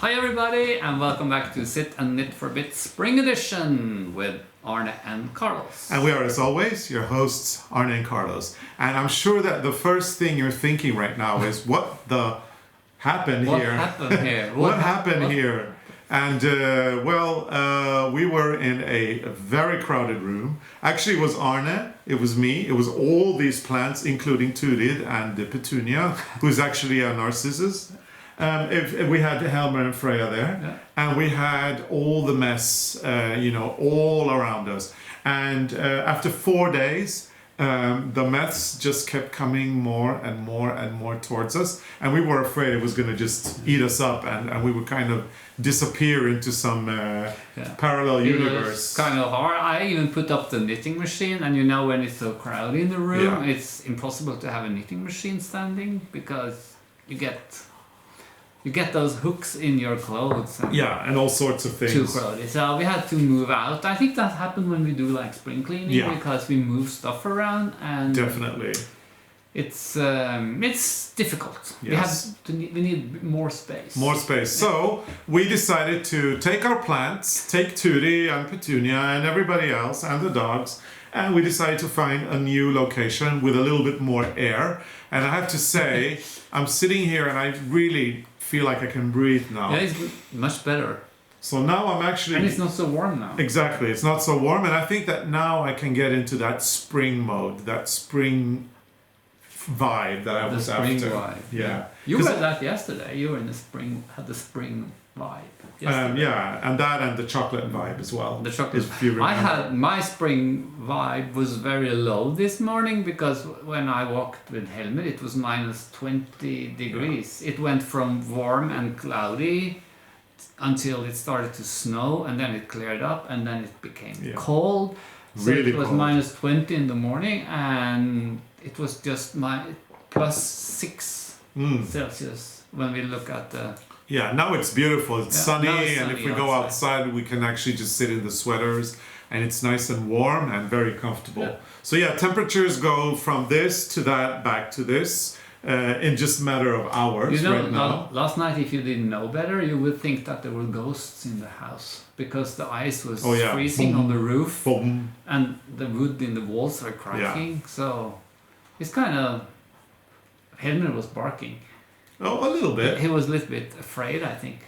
Hi everybody, and welcome back to Sit and Knit for a Bit Spring Edition with Arne and Carlos. And we are, as always, your hosts, Arne and Carlos. And I'm sure that the first thing you're thinking right now is, what the happened What here? happened here? What happened here? And, we were in a very crowded room. Actually, it was Arne, it was me, it was all these plants, including Turid and Petunia, who's actually a narcissus. If we had Helmer and Freya there, and we had all the mess, all around us. And after 4 days, the mess just kept coming more and more and more towards us, and we were afraid it was going to just eat us up, and we would kind of disappear into some parallel universe. It was kind of hard. I even put up the knitting machine, and when it's so crowded in the room, it's impossible to have a knitting machine standing because you get those hooks in your clothes. And all sorts of things. Too crowded. So we had to move out. I think that happened when we do like spring cleaning because we move stuff around and definitely. It's difficult. Yes. We need more space. More space. So we decided to take our plants, take Turi and Petunia and everybody else and the dogs, and we decided to find a new location with a little bit more air. And I have to say, I'm sitting here and I really feel like I can breathe now. Yeah, it's much better. So now I'm actually... And it's not so warm now. Exactly, it's not so warm, and I think that now I can get into that spring mode, that spring vibe that I was after. The spring vibe. Yeah. You were that yesterday. You were in the spring, had the spring vibe yesterday. And that and the chocolate vibe as well. The chocolate. If you remember. I had my spring vibe was very low this morning because when I walked with Helmer, it was minus 20 degrees. It went from warm and cloudy until it started to snow, and then it cleared up, and then it became cold. So really it was cold. minus 20 in the morning, and it was just plus 6 Celsius when we look at the... Yeah, now it's beautiful. It's sunny, and if we go outside, we can actually just sit in the sweaters, and it's nice and warm and very comfortable. Yeah. So temperatures go from this to that, back to this, in just a matter of hours right now. Last night, if you didn't know better, you would think that there were ghosts in the house because the ice was freezing on the roof, and the wood in the walls are cracking. Yeah. So it's kind of... Helmer was barking. Oh, a little bit. He was a little bit afraid, I think.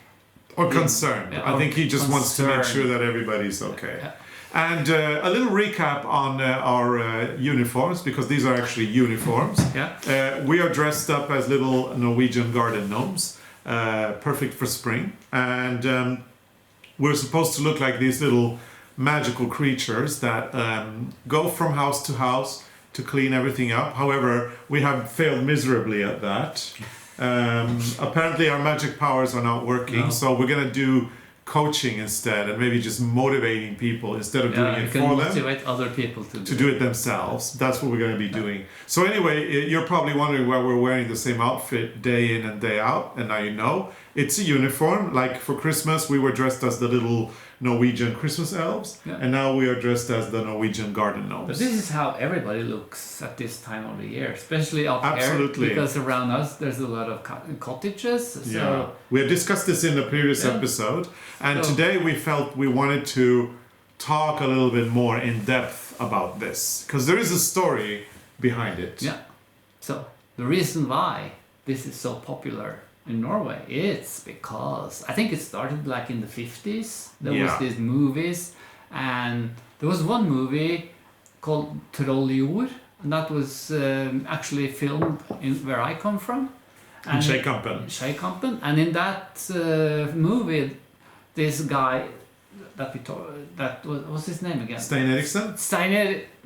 Or concerned. I think he just wants to make sure that everybody's okay. Yeah. And a little recap on our uniforms, because these are actually uniforms. We are dressed up as little Norwegian garden gnomes, perfect for spring. And we're supposed to look like these little magical creatures that go from house to house to clean everything up. However, we have failed miserably at that. Apparently our magic powers are not working, so we're going to do coaching instead, and maybe just motivating people instead of doing it for them. Motivate other people to do it themselves. That's what we're going to be doing. So anyway, you're probably wondering why we're wearing the same outfit day in and day out, and now you know. It's a uniform. Like for Christmas, we were dressed as the little Norwegian Christmas elves, and now we are dressed as the Norwegian garden gnomes. But this is how everybody looks at this time of the year, especially up Absolutely. here, because around us there's a lot of cottages. So we have discussed this in the previous episode, and today we felt we wanted to talk a little bit more in depth about this, because there is a story behind it. Yeah. So the reason why this is so popular in Norway, it's because I think it started like in the 50s. There was these movies, and there was one movie called Trolljord, and that was actually filmed in where I come from. In Skeikampen. And in that movie, this guy what's his name again? Stein Eriksen?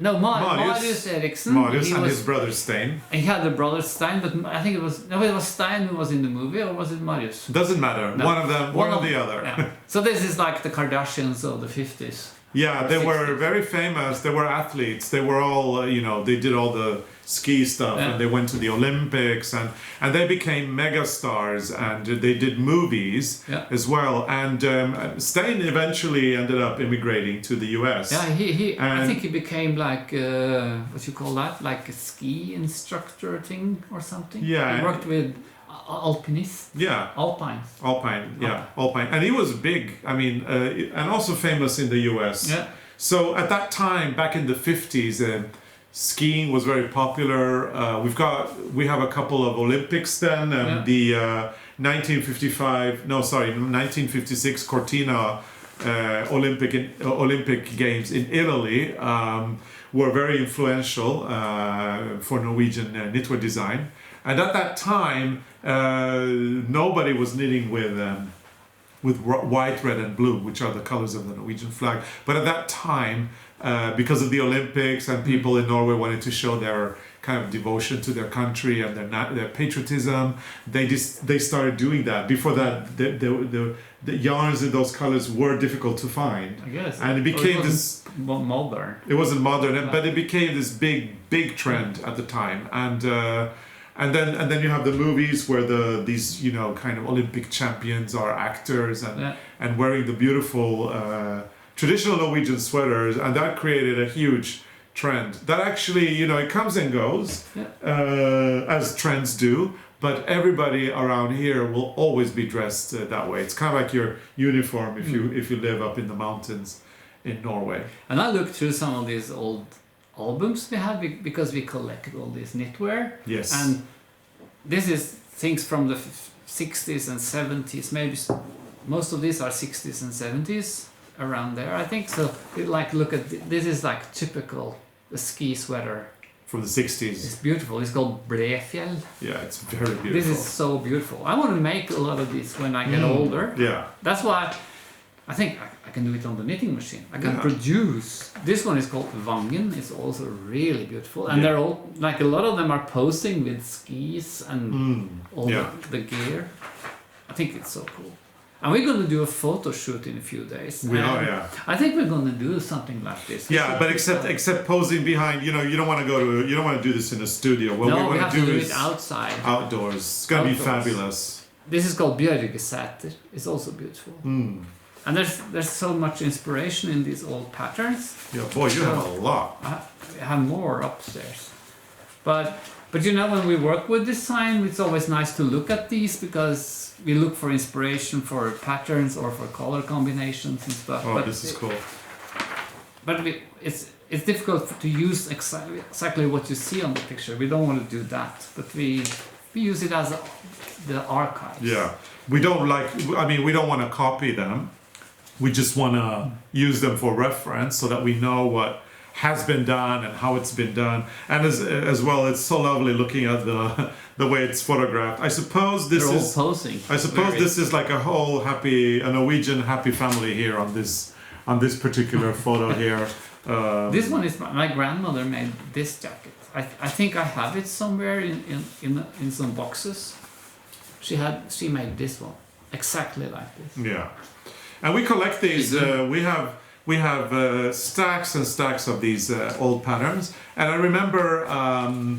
Marius Eriksen. Marius and his brother Stein. He had a brother Stein, but I think it was Stein who was in the movie, or was it Marius? Doesn't matter. No. One of them, one or the other. Yeah. So this is like the Kardashians of the 50s. Yeah, they were very famous. They were athletes. They were all, they did all the ski stuff, and they went to the Olympics, and they became mega stars, and they did movies as well. And Stein eventually ended up immigrating to the US. Yeah, I think he became like what you call that, like a ski instructor thing or something. Yeah, he worked with alpinist. Yeah. Alpine. Alpine. And he was big, I mean, and also famous in the US. Yeah. So at that time, back in the 50s, skiing was very popular. We have a couple of Olympics then, the 1956 Cortina Olympic Games in Italy were very influential for Norwegian knitwear design. And at that time, nobody was knitting with white, red, and blue, which are the colors of the Norwegian flag. But at that time, because of the Olympics and people in Norway wanted to show their kind of devotion to their country and their patriotism, they started doing that. Before that, the yarns in those colors were difficult to find. I guess. And it became this modern. It wasn't modern, but it became this big trend at the time. And then you have the movies where these kind of Olympic champions are actors and wearing the beautiful traditional Norwegian sweaters, and that created a huge trend. That actually it comes and goes as trends do, but everybody around here will always be dressed that way. It's kind of like your uniform if you live up in the mountains in Norway. And I looked through some of these old albums we have because we collect all this knitwear. Yes. And this is things from the 60s and 70s. Maybe most of these are 60s and 70s, around there, I think. So look at this is like typical ski sweater from the 60s. It's beautiful. It's called Brefjell. Yeah, it's very beautiful. This is so beautiful. I want to make a lot of these when I get older. Yeah. That's why I think I can do it on the knitting machine. I can produce. This one is called Vangen. It's also really beautiful. And they're all, like a lot of them are posing with skis and all the gear. I think it's so cool. And we're going to do a photo shoot in a few days. We are, yeah. I think we're going to do something like this. Yeah, but except posing behind, you don't want to do this in a studio. What no, we have to do it outside. Outdoors. It's going to be fabulous. This is called Bjørgeseter. It's also beautiful. And there's so much inspiration in these old patterns. Yeah, boy, you have a lot. I have more upstairs. But when we work with design, it's always nice to look at these because we look for inspiration for patterns or for color combinations and stuff. Oh, this is cool. But it's difficult to use exactly what you see on the picture. We don't want to do that, but we use it as the archives. Yeah, we don't want to copy them. We just want to use them for reference so that we know what has been done and how it's been done. And as well, it's so lovely looking at the way it's photographed. I suppose this They're is all posing. I suppose this is like a Norwegian happy family here on this particular photo here. This one is my grandmother made this jacket. I think I have it somewhere in some boxes. She made this one exactly like this. Yeah, and we collect these. We have stacks and stacks of these old patterns. And I remember,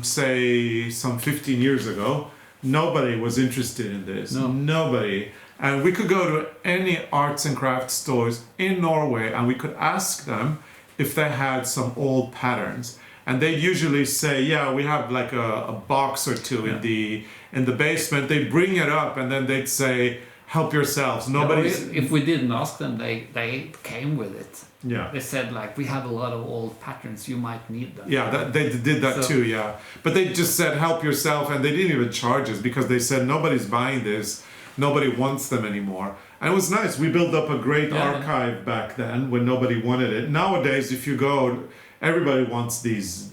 say, some 15 years ago, nobody was interested in this. No. Nobody. And we could go to any arts and crafts stores in Norway and we could ask them if they had some old patterns. And they usually say, yeah, we have like a box or two in the basement. They'd bring it up and then they'd say, help yourselves. If we didn't ask them, they came with it. Yeah. They said we have a lot of old patterns. You might need them. Yeah, they did that too. Yeah, but they just said help yourself, and they didn't even charge us because they said nobody's buying this, nobody wants them anymore. And it was nice. We built up a great archive back then when nobody wanted it. Nowadays, if you go, everybody wants these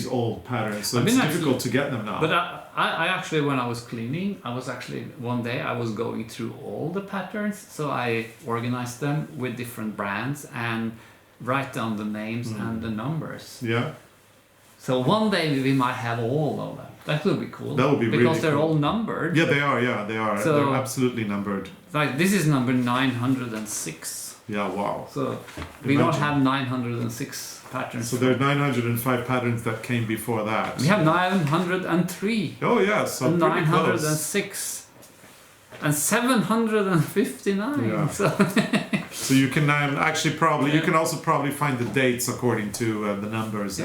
old patterns, so it's difficult to get them now. But I actually, when I was cleaning, one day I was going through all the patterns, so I organized them with different brands and write down the names and the numbers. Yeah. So one day we might have all of them. That would be cool. That would be really cool. Because they're all numbered. Yeah, they are. Yeah, they are. So, they're absolutely numbered. Like this is number 906. Yeah, wow. So we don't have 906 patterns. So there are 905 patterns that came before that. We have 903. Oh yes, so 906 and 759. Yeah. So you can actually you can also probably find the dates according to the numbers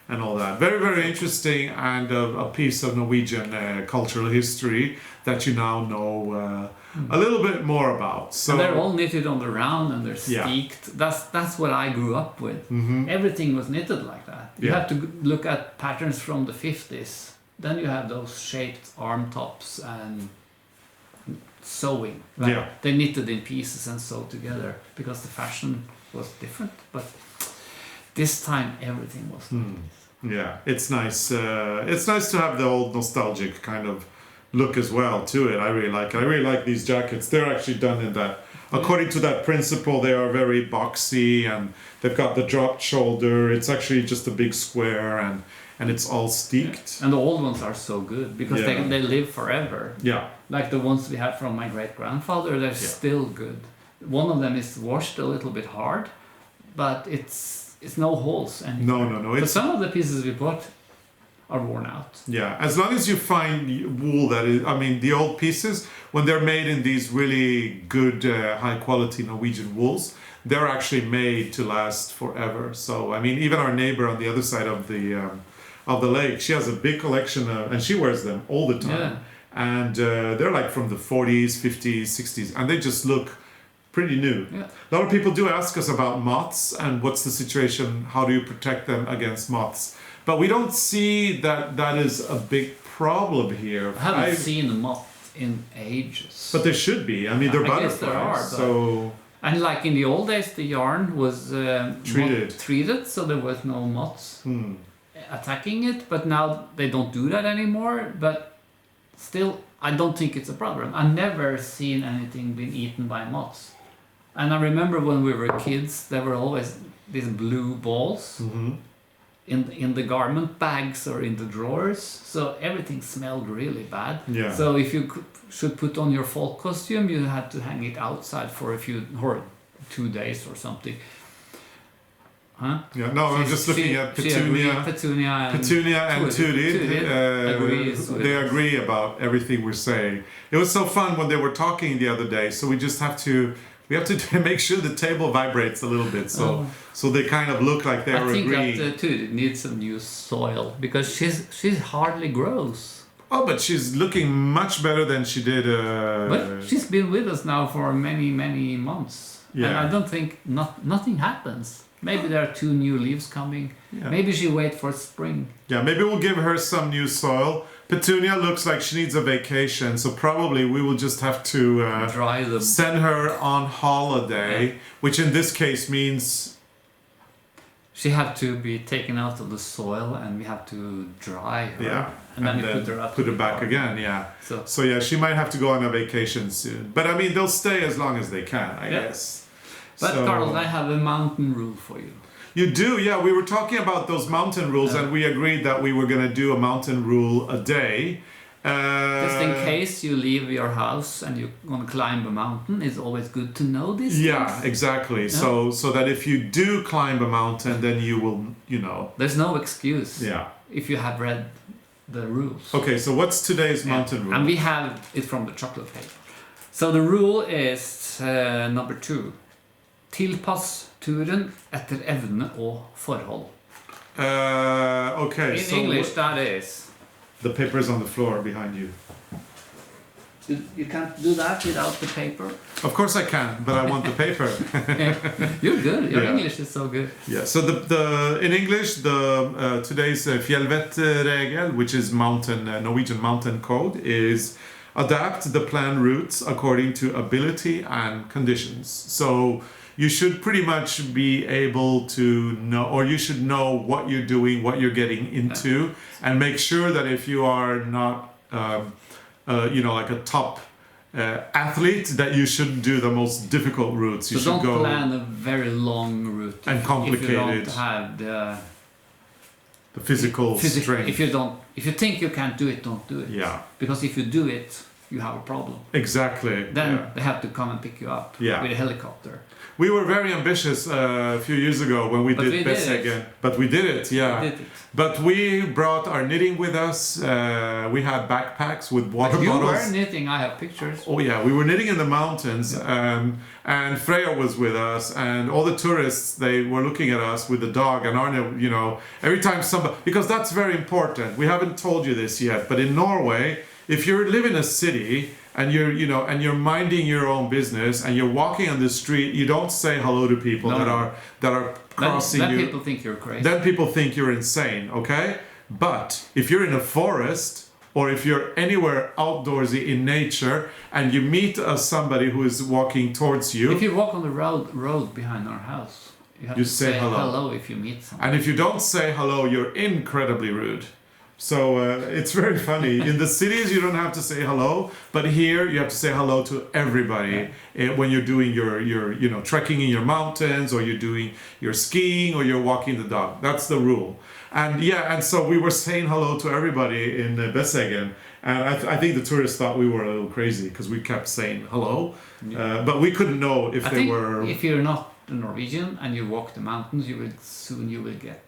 and all that. Very, very interesting, and a piece of Norwegian cultural history that you now know a little bit more about. So and they're all knitted on the round and they're steeked. That's what I grew up with. Everything was knitted like that. You have to look at patterns from the 50s. Then you have those shaped arm tops and sewing. They knitted in pieces and sewed together because the fashion was different. But this time everything was like this. Yeah, it's nice. It's nice to have the old nostalgic kind of look as well to it. I really like it. I really like these jackets. They're actually done in that, according to that principle, they are very boxy and they've got the dropped shoulder. It's actually just a big square and it's all steeked. And the old ones are so good because they live forever. Yeah. Like the ones we had from my great-grandfather, they're still good. One of them is washed a little bit hard, but it's no holes anymore. No. But some of the pieces we bought are worn out. Yeah, as long as you find wool that is, I mean, the old pieces, when they're made in these really good, high-quality Norwegian wools, they're actually made to last forever. So, I mean, even our neighbor on the other side of the lake, she has a big collection and she wears them all the time. Yeah. And they're like from the 40s, 50s, 60s, and they just look pretty new. Yeah. A lot of people do ask us about moths and what's the situation, how do you protect them against moths? But we don't see that is a big problem here. I haven't seen a moth in ages. But there should be. I mean, they're butterflies. There are, so and like in the old days, the yarn was treated, so there was no moths attacking it. But now they don't do that anymore. But still, I don't think it's a problem. I've never seen anything being eaten by moths. And I remember when we were kids, there were always these blue balls in the garment bags or in the drawers. So everything smelled really bad. Yeah. So if you should put on your folk costume, you had to hang it outside for 2 days or something. Huh? Yeah, no, I'm just looking at Petunia and Turid. They agree about everything we're saying. It was so fun when they were talking the other day. So we just have to make sure the table vibrates a little bit, so they kind of look like they're agreeing. I think that Turid needs some new soil because she hardly grows. Oh, but she's looking much better than she did. But she's been with us now for many months, and I don't think nothing happens. Maybe there are 2 new leaves coming. Yeah. Maybe she wait for spring. Yeah, maybe we'll give her some new soil. Petunia looks like she needs a vacation, so probably we will just have to dry them. Send her on holiday, which in this case means she have to be taken out of the soil, and we have to dry her. Yeah, and then put her back again. Yeah. So yeah, she might have to go on a vacation soon. But I mean, they'll stay as long as they can, I guess. But Carlos, I have a mountain rule for you. You do, yeah. We were talking about those mountain rules, and we agreed that we were going to do a mountain rule a day. Just in case you leave your house and you're going to climb a mountain, it's always good to know this. Yeah, exactly. Yeah. So that if you do climb a mountain, then you will, There's no excuse. Yeah. If you have read the rules. Okay, so what's today's mountain rule? And we have it from the chocolate paper. So the rule is number 2. Tilpass turen etter evne og forhold. Okay. In English, that is... The paper is on the floor behind you. You can't do that without the paper? Of course I can, but I want the paper. You're good. Your English is so good. Yeah. So in English, today's fjellvettregel, which is Norwegian mountain code, is adapt the plan routes according to ability and conditions. So you should pretty much be able to know, or you should know what you're doing, what you're getting into, and make sure that if you are not, like a top athlete, that you shouldn't do the most difficult routes. You should don't plan a very long route and complicated. If you don't have the physical strength. If you think you can't do it, don't do it. Yeah. Because if you do it, you have a problem. Exactly. Then they have to come and pick you up with a helicopter. We were very ambitious a few years ago when we did Besseggen. But we did it, yeah. We did it. But we brought our knitting with us. We had backpacks with water bottles. You were knitting, I have pictures. Oh yeah, we were knitting in the mountains. And Freya was with us, and all the tourists, they were looking at us with the dog. And Arne, you know, every time somebody, because that's very important. We haven't told you this yet, but in Norway, if you live in a city and you're minding your own business and you're walking on the street, you don't say hello to people that are crossing you. Then people think you're crazy. Then people think you're insane, okay? But if you're in a forest, or if you're anywhere outdoorsy in nature and you meet somebody who is walking towards you. If you walk on the road behind our house, you have to say hello if you meet someone. And if you don't say hello, you're incredibly rude. So it's very funny. In the cities, you don't have to say hello, but here you have to say hello to everybody when you're doing your trekking in your mountains, or you're doing your skiing, or you're walking the dog. That's the rule. And so we were saying hello to everybody in Besseggen, and I think the tourists thought we were a little crazy because we kept saying hello, but we couldn't know if they were. If you're not a Norwegian and you walk the mountains, you will get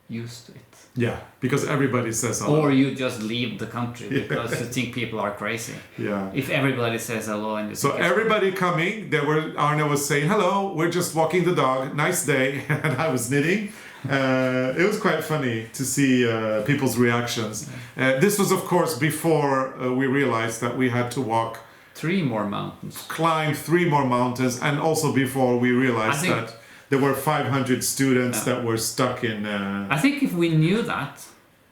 used to it. Yeah, because everybody says hello. Or you just leave the country because you think people are crazy. Yeah. If everybody says hello and you so everybody coming, Arne was saying hello. We're just walking the dog. Nice day, and I was knitting. It was quite funny to see people's reactions. This was, of course, before we realized that we had to walk 3 more mountains, climb 3 more mountains, and also before we realized that there were 500 students that were stuck in. I think if we knew that,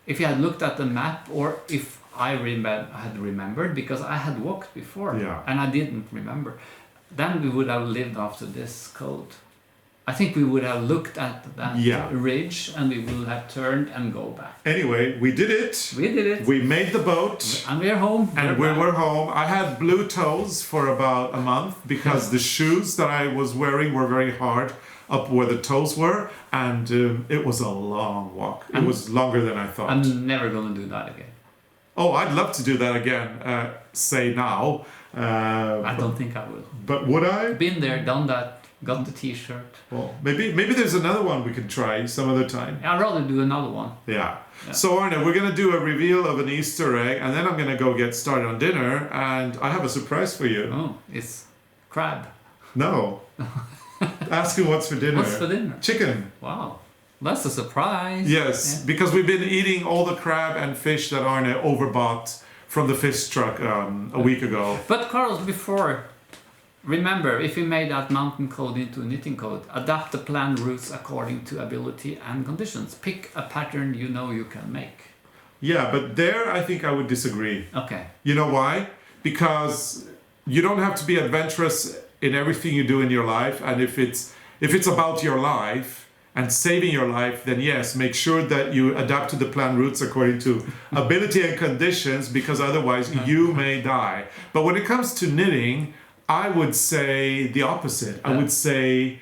if you had looked at the map, or if I had remembered, because I had walked before and I didn't remember, then we would have lived after this code. I think we would have looked at that ridge and we would have turned and go back. Anyway, we did it. We did it. We made the boat. And we're home. And we were home. I had blue toes for about a month because the shoes that I was wearing were very hard up where the toes were. And it was a long walk. It was longer than I thought. I'm never going to do that again. Oh, I'd love to do that again, say now. I don't think I will. But would I? Been there, done that. Got the t-shirt. Well, maybe there's another one we can try some other time. I'd rather do another one. Yeah. So Arne, we're going to do a reveal of an Easter egg, and then I'm going to go get started on dinner, and I have a surprise for you. Oh, it's crab. No. Ask him what's for dinner. What's for dinner? Chicken. Wow. That's a surprise. Yes, because we've been eating all the crab and fish that Arne overbought from the fish truck a week ago. But Carlos, before... Remember, if you made that mountain code into a knitting code, adapt the planned routes according to ability and conditions. Pick a pattern you know you can make. Yeah, but there I think I would disagree. Okay. You know why? Because you don't have to be adventurous in everything you do in your life, and if it's about your life and saving your life, then yes, make sure that you adapt to the planned routes according to ability and conditions, because otherwise you may die. But when it comes to knitting, I would say the opposite. I would say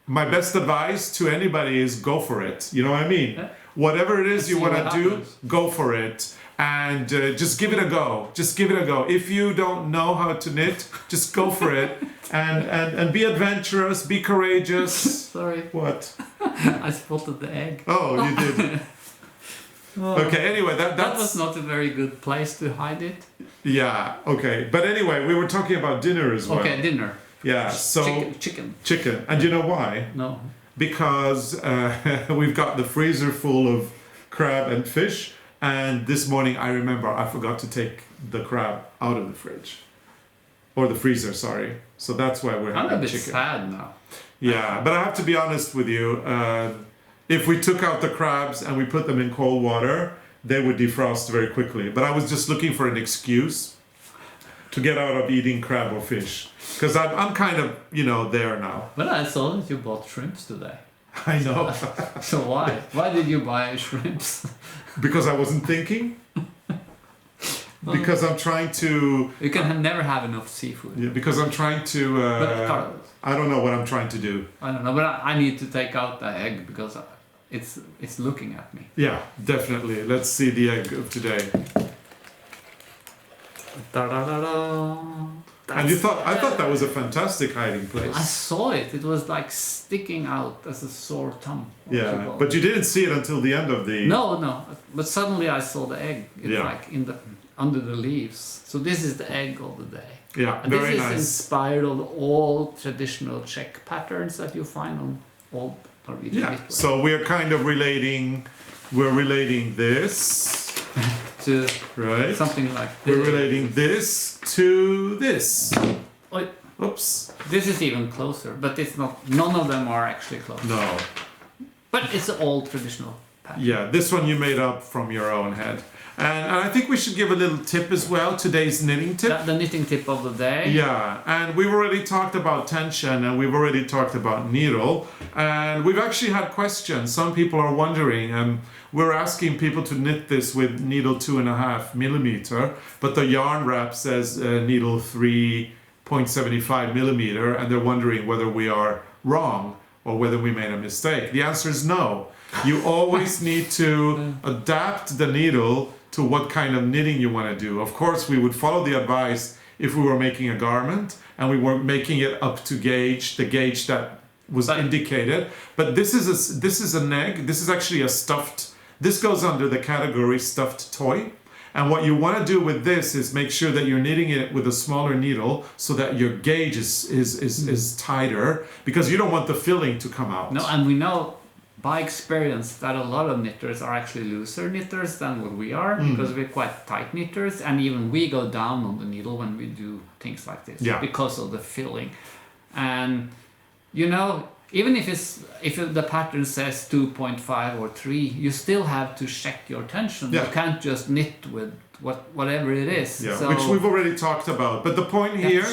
my best advice to anybody is go for it. You know what I mean? Whatever it is you want to do, go for it. And just give it a go. Just give it a go. If you don't know how to knit, just go for it. And be adventurous, be courageous. Sorry. What? I spotted the egg. Oh, you did. Okay, anyway, that was not a very good place to hide it. Yeah, okay. But anyway, we were talking about dinner as well. Okay, dinner. Yeah, so... Chicken. And you know why? No. Because we've got the freezer full of crab and fish, and this morning I remember I forgot to take the crab out of the fridge. Or the freezer, sorry. So that's why we're having chicken. I'm a bit sad now. Yeah, but I have to be honest with you. If we took out the crabs and we put them in cold water, they would defrost very quickly. But I was just looking for an excuse to get out of eating crab or fish. Because I'm kind of, there now. But I saw that you bought shrimps today. I know. So why? Why did you buy shrimps? Because I wasn't thinking. Because I'm trying to... You can never have enough seafood. Yeah, because I'm trying to... But Carlos, I don't know what I'm trying to do. I don't know, but I need to take out the egg because it's looking at me. Yeah, definitely. Let's see the egg of today. And I thought that was a fantastic hiding place. I saw it. It was like sticking out as a sore thumb. Yeah, but you didn't see it until the end of the... No. But suddenly I saw the egg. It's like under the leaves. So this is the egg of the day. Yeah, and very this nice. Is inspired of all traditional Czech patterns that you find on all Norwegian knitwear. So we're kind of relating this to something like this. We're relating this to this. Oops. This is even closer, but it's not. None of them are actually close. No. But it's all traditional pattern. Yeah, this one you made up from your own head. And I think we should give a little tip as well, today's knitting tip. The knitting tip of the day. Yeah, and we've already talked about tension and we've already talked about needle. And we've actually had questions. Some people are wondering, and we're asking people to knit this with needle 2.5 millimeter, but the yarn wrap says needle 3.75 millimeter, and they're wondering whether we are wrong or whether we made a mistake. The answer is no. You always need to adapt the needle to what kind of knitting you want to do. Of course, we would follow the advice if we were making a garment and we were making it up to the gauge that was indicated. But this is an egg. This is actually a stuffed. This goes under the category stuffed toy. And what you want to do with this is make sure that you're knitting it with a smaller needle so that your gauge is tighter, because you don't want the filling to come out. No, and we know by experience that a lot of knitters are actually looser knitters than what we are, because we're quite tight knitters, and even we go down on the needle when we do things like this because of the filling. And even if the pattern says 2.5 or 3, you still have to check your tension. You can't just knit with whatever it is. Yeah, which we've already talked about. But the point here,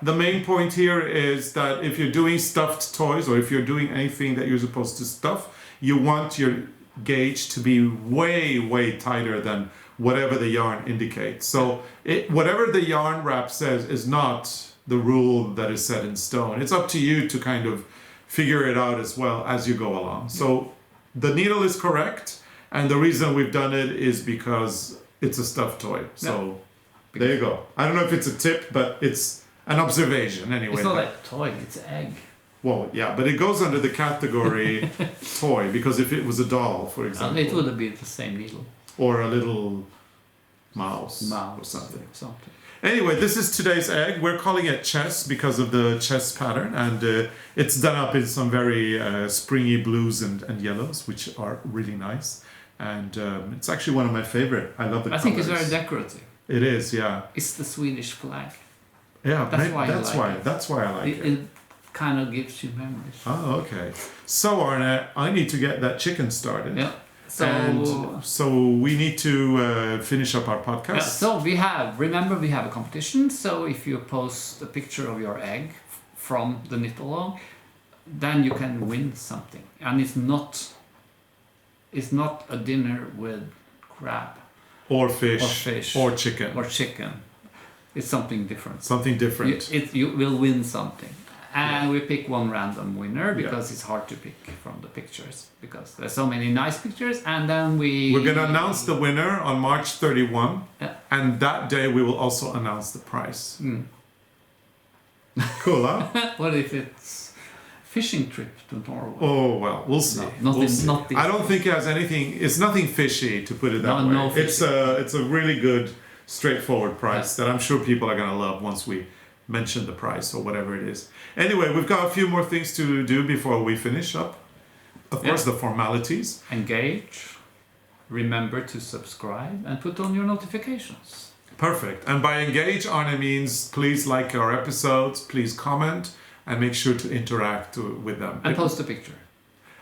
the main point here is that if you're doing stuffed toys or if you're doing anything that you're supposed to stuff, you want your gauge to be way, way tighter than whatever the yarn indicates. So whatever the yarn wrap says is not the rule that is set in stone. It's up to you to kind of figure it out as well as you go along. So the needle is correct, and the reason we've done it is because it's a stuffed toy. So there you go. I don't know if it's a tip, but it's an observation anyway. It's not a toy, it's an egg. Well, yeah, but it goes under the category toy, because if it was a doll, for example. It would be the same needle. Or a little mouse or something. Anyway, this is today's egg. We're calling it chess because of the chess pattern, and it's done up in some very springy blues and yellows, which are really nice. And it's actually one of my favorite. I love the colors. I think it's very decorative. It is, yeah. It's the Swedish flag. Yeah, that's why I like it. It kind of gives you memories. Oh, okay. So Arne, I need to get that chicken started. Yeah. So we need to finish up our podcast. Yeah, so we have a competition. So if you post a picture of your egg from the knit along, then you can win something. And it's not a dinner with crab or fish or chicken. It's something different. Something different. You will win something. And we pick one random winner because it's hard to pick from the pictures because there's so many nice pictures. And then we're going to announce the winner on March 31. Yeah. And that day we will also announce the prize. Cool, huh? What if it's fishing trip to Norway? Oh, well, we'll see. I don't think it has anything. It's nothing fishy, to put it that way. No it's a really good, straightforward price that I'm sure people are going to love once we mention the price or whatever it is. Anyway, we've got a few more things to do before we finish up. Of course, the formalities. Engage. Remember to subscribe and put on your notifications. Perfect. And by engage, Arne means please like our episodes, please comment, and make sure to interact with them. And post a picture.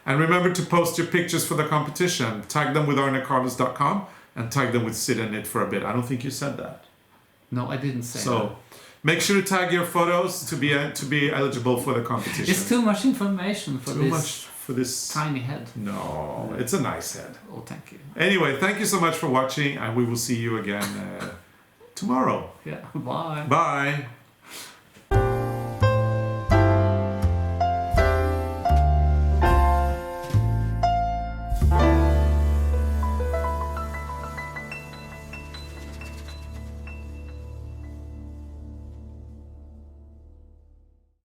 And remember to post your pictures for the competition. Tag them with arnecarlos.com and tag them with Sit and Knit for a Bit. I don't think you said that. No, I didn't say that. So make sure to tag your photos to be eligible for the competition. It's too much information for this tiny head. No, it's a nice head. Oh, thank you. Anyway, thank you so much for watching, and we will see you again tomorrow. Yeah, bye. Bye.